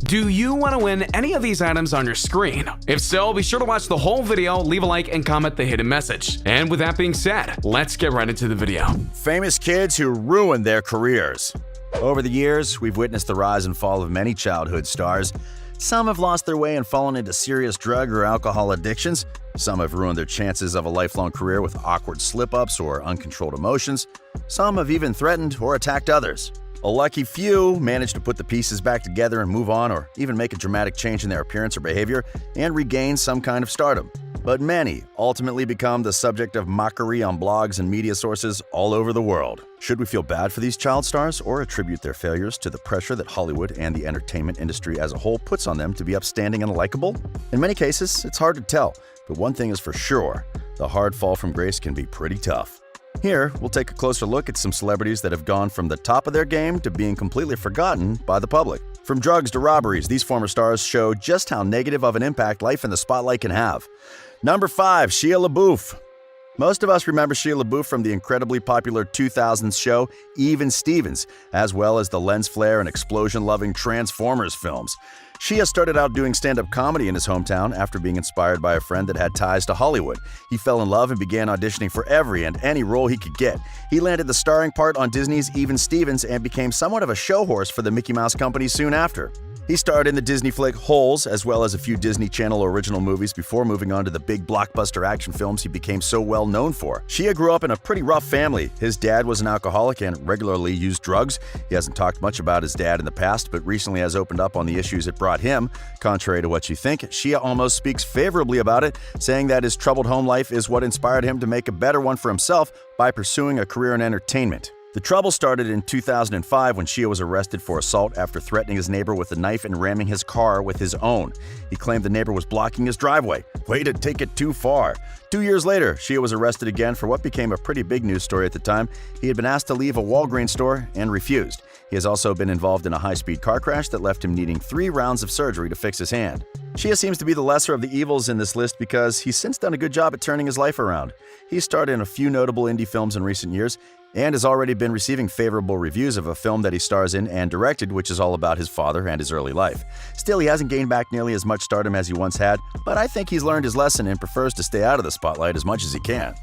Do you want to win any of these items on your screen? If so, be sure to watch the whole video, leave a like, and comment the hidden message. And with that being said, let's get right into the video. Famous kids who ruined their careers. Over the years, we've witnessed the rise and fall of many childhood stars. Some have lost their way and fallen into serious drug or alcohol addictions. Some have ruined their chances of a lifelong career with awkward slip-ups or uncontrolled emotions. Some have even threatened or attacked others. A lucky few manage to put the pieces back together and move on, or even make a dramatic change in their appearance or behavior and regain some kind of stardom. But many ultimately become the subject of mockery on blogs and media sources all over the world. Should we feel bad for these child stars or attribute their failures to the pressure that Hollywood and the entertainment industry as a whole puts on them to be upstanding and likable? In many cases, it's hard to tell, but one thing is for sure, the hard fall from grace can be pretty tough. Here, we'll take a closer look at some celebrities that have gone from the top of their game to being completely forgotten by the public. From drugs to robberies, these former stars show just how negative of an impact life in the spotlight can have. Number 5. Shia LeBouf. Most of us remember Shia LeBouf from the incredibly popular 2000s show Even Stevens, as well as the lens flare and explosion-loving Transformers films. Shia started out doing stand-up comedy in his hometown after being inspired by a friend that had ties to Hollywood. He fell in love and began auditioning for every and any role he could get. He landed the starring part on Disney's Even Stevens and became somewhat of a show horse for the Mickey Mouse Company soon after. He starred in the Disney flick Holes, as well as a few Disney Channel original movies before moving on to the big blockbuster action films he became so well known for. Shia grew up in a pretty rough family. His dad was an alcoholic and regularly used drugs. He hasn't talked much about his dad in the past, but recently has opened up on the issues it brought him. Contrary to what you think, Shia almost speaks favorably about it, saying that his troubled home life is what inspired him to make a better one for himself by pursuing a career in entertainment. The trouble started in 2005 when Shia was arrested for assault after threatening his neighbor with a knife and ramming his car with his own. He claimed the neighbor was blocking his driveway. Way to take it too far. 2 years later, Shia was arrested again for what became a pretty big news story at the time. He had been asked to leave a Walgreens store and refused. He has also been involved in a high-speed car crash that left him needing 3 rounds of surgery to fix his hand. Shia seems to be the lesser of the evils in this list because he's since done a good job at turning his life around. He's starred in a few notable indie films in recent years and has already been receiving favorable reviews of a film that he stars in and directed, which is all about his father and his early life. Still, he hasn't gained back nearly as much stardom as he once had, but I think he's learned his lesson and prefers to stay out of the spotlight as much as he can.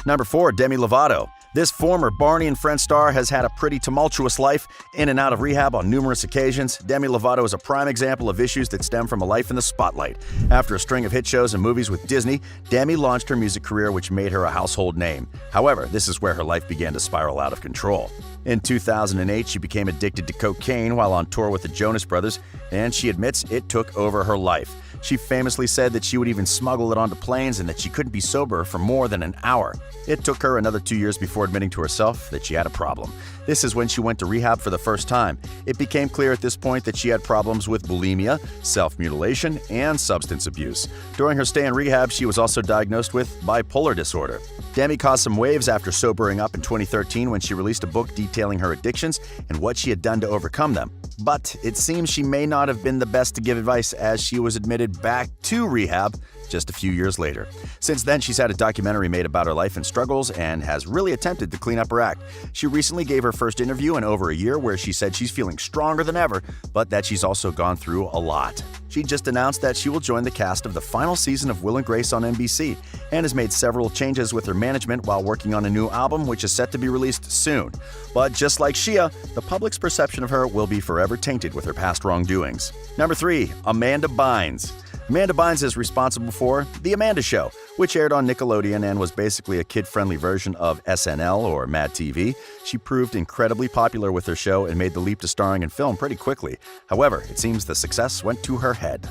Number 4. Demi Lovato. This former Barney and Friends star has had a pretty tumultuous life, in and out of rehab on numerous occasions. Demi Lovato is a prime example of issues that stem from a life in the spotlight. After a string of hit shows and movies with Disney, Demi launched her music career, which made her a household name. However, this is where her life began to spiral out of control. In 2008, she became addicted to cocaine while on tour with the Jonas Brothers, and she admits it took over her life. She famously said that she would even smuggle it onto planes and that she couldn't be sober for more than an hour. It took her another 2 years before admitting to herself that she had a problem. This is when she went to rehab for the first time. It became clear at this point that she had problems with bulimia, self-mutilation, and substance abuse. During her stay in rehab, she was also diagnosed with bipolar disorder. Demi caused some waves after sobering up in 2013 when she released a book detailing her addictions and what she had done to overcome them. But it seems she may not have been the best to give advice, as she was admitted back to rehab just a few years later. Since then, she's had a documentary made about her life and struggles and has really attempted to clean up her act. She recently gave her first interview in over a year where she said she's feeling stronger than ever, but that she's also gone through a lot. She just announced that she will join the cast of the final season of Will & Grace on NBC and has made several changes with her management while working on a new album, which is set to be released soon. But just like Shia, the public's perception of her will be forever tainted with her past wrongdoings. Number 3. Amanda Bynes. Amanda Bynes is responsible for The Amanda Show, which aired on Nickelodeon and was basically a kid-friendly version of SNL or Mad TV. She proved incredibly popular with her show and made the leap to starring in film pretty quickly. However, it seems the success went to her head.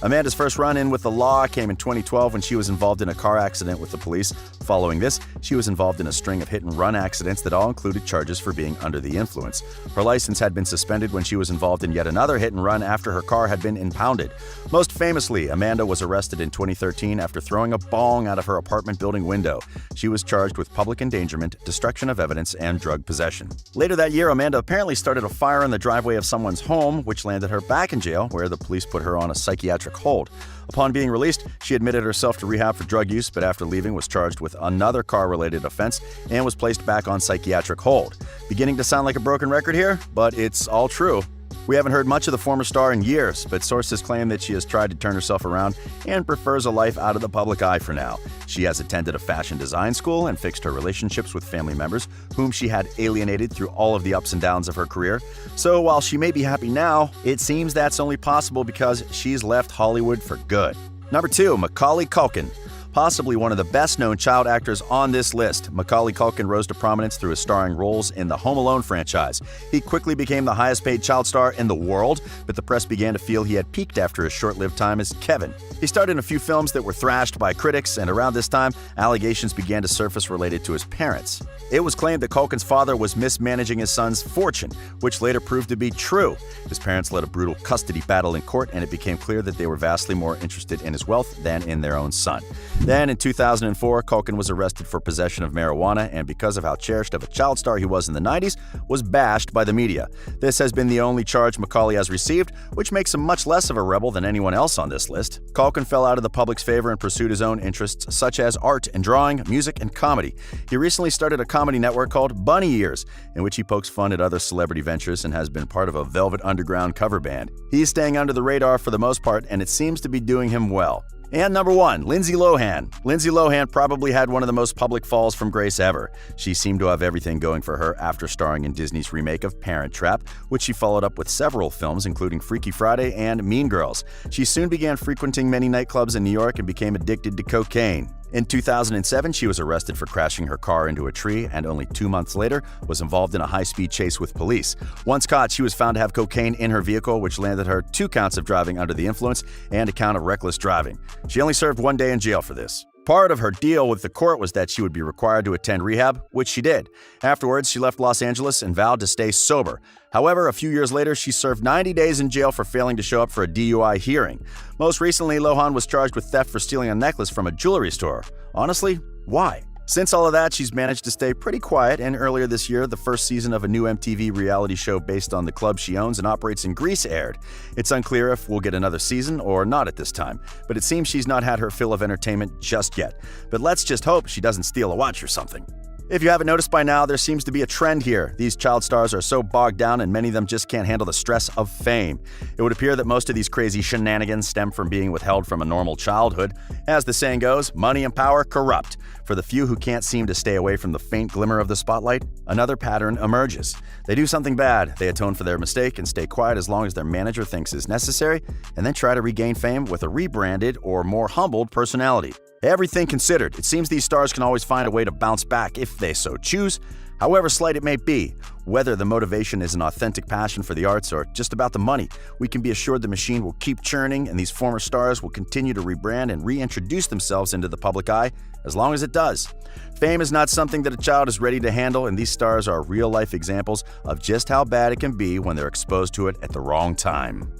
Amanda's first run-in with the law came in 2012 when she was involved in a car accident with the police. Following this, she was involved in a string of hit-and-run accidents that all included charges for being under the influence. Her license had been suspended when she was involved in yet another hit-and-run after her car had been impounded. Most famously, Amanda was arrested in 2013 after throwing a bong out of her apartment building window. She was charged with public endangerment, destruction of evidence, and drug possession. Later that year, Amanda apparently started a fire in the driveway of someone's home, which landed her back in jail, where the police put her on a psychiatric hold. Upon being released, she admitted herself to rehab for drug use, but after leaving was charged with another car-related offense and was placed back on psychiatric hold. Beginning to sound like a broken record here, but it's all true. We haven't heard much of the former star in years, but sources claim that she has tried to turn herself around and prefers a life out of the public eye for now. She has attended a fashion design school and fixed her relationships with family members, whom she had alienated through all of the ups and downs of her career. So while she may be happy now, it seems that's only possible because she's left Hollywood for good. Number 2, Macaulay Culkin. Possibly one of the best-known child actors on this list, Macaulay Culkin rose to prominence through his starring roles in the Home Alone franchise. He quickly became the highest-paid child star in the world, but the press began to feel he had peaked after his short-lived time as Kevin. He starred in a few films that were thrashed by critics, and around this time, allegations began to surface related to his parents. It was claimed that Culkin's father was mismanaging his son's fortune, which later proved to be true. His parents led a brutal custody battle in court, and it became clear that they were vastly more interested in his wealth than in their own son. Then, in 2004, Culkin was arrested for possession of marijuana, and because of how cherished of a child star he was in the 90s, was bashed by the media. This has been the only charge Macaulay has received, which makes him much less of a rebel than anyone else on this list. Culkin fell out of the public's favor and pursued his own interests, such as art and drawing, music, and comedy. He recently started a comedy network called Bunny Ears, in which he pokes fun at other celebrity ventures and has been part of a Velvet Underground cover band. He's staying under the radar for the most part, and it seems to be doing him well. And number 1, Lindsay Lohan. Lindsay Lohan probably had one of the most public falls from grace ever. She seemed to have everything going for her after starring in Disney's remake of Parent Trap, which she followed up with several films including Freaky Friday and Mean Girls. She soon began frequenting many nightclubs in New York and became addicted to cocaine. In 2007, she was arrested for crashing her car into a tree and only 2 months later was involved in a high-speed chase with police. Once caught, she was found to have cocaine in her vehicle, which landed her 2 counts of driving under the influence and a count of reckless driving. She only served 1 day in jail for this. Part of her deal with the court was that she would be required to attend rehab, which she did. Afterwards, she left Los Angeles and vowed to stay sober. However, a few years later, she served 90 days in jail for failing to show up for a DUI hearing. Most recently, Lohan was charged with theft for stealing a necklace from a jewelry store. Honestly, why? Since all of that, she's managed to stay pretty quiet, and earlier this year, the first season of a new MTV reality show based on the club she owns and operates in Greece aired. It's unclear if we'll get another season or not at this time, but it seems she's not had her fill of entertainment just yet. But let's just hope she doesn't steal a watch or something. If you haven't noticed by now, there seems to be a trend here. These child stars are so bogged down and many of them just can't handle the stress of fame. It would appear that most of these crazy shenanigans stem from being withheld from a normal childhood. As the saying goes, money and power corrupt. For the few who can't seem to stay away from the faint glimmer of the spotlight, another pattern emerges. They do something bad, they atone for their mistake and stay quiet as long as their manager thinks is necessary, and then try to regain fame with a rebranded or more humbled personality. Everything considered, it seems these stars can always find a way to bounce back if they so choose, however slight it may be. Whether the motivation is an authentic passion for the arts or just about the money, we can be assured the machine will keep churning and these former stars will continue to rebrand and reintroduce themselves into the public eye as long as it does. Fame is not something that a child is ready to handle, and these stars are real-life examples of just how bad it can be when they're exposed to it at the wrong time.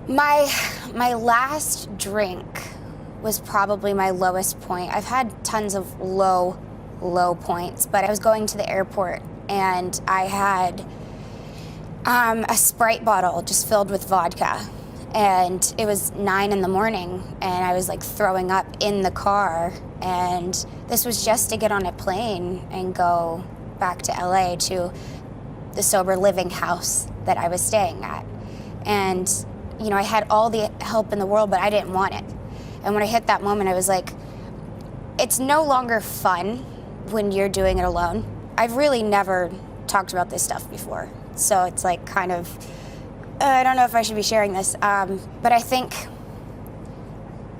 My last drink was probably my lowest point. I've had tons of low points, but I was going to the airport and I had a Sprite bottle just filled with vodka, and it was 9 in the morning and I was like throwing up in the car, and this was just to get on a plane and go back to LA to the sober living house that I was staying at. And I had all the help in the world, but I didn't want it. And when I hit that moment, I was like, it's no longer fun when you're doing it alone. I've really never talked about this stuff before. So it's like kind of, I don't know if I should be sharing this. But I think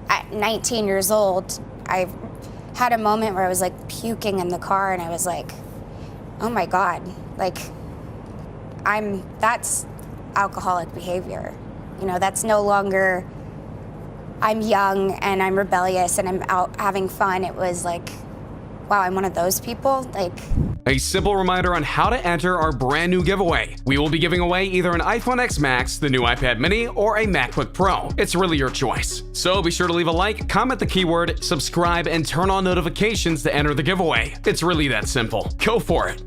at 19 years old, I had a moment where I was like puking in the car, and I was like, oh my God, like that's alcoholic behavior. That's no longer, I'm young and I'm rebellious and I'm out having fun. It was like, wow, I'm one of those people. Like, a simple reminder on how to enter our brand new giveaway. We will be giving away either an iPhone X Max, the new iPad mini, or a MacBook Pro. It's really your choice. So be sure to leave a like, comment the keyword, subscribe, and turn on notifications to enter the giveaway. It's really that simple. Go for it.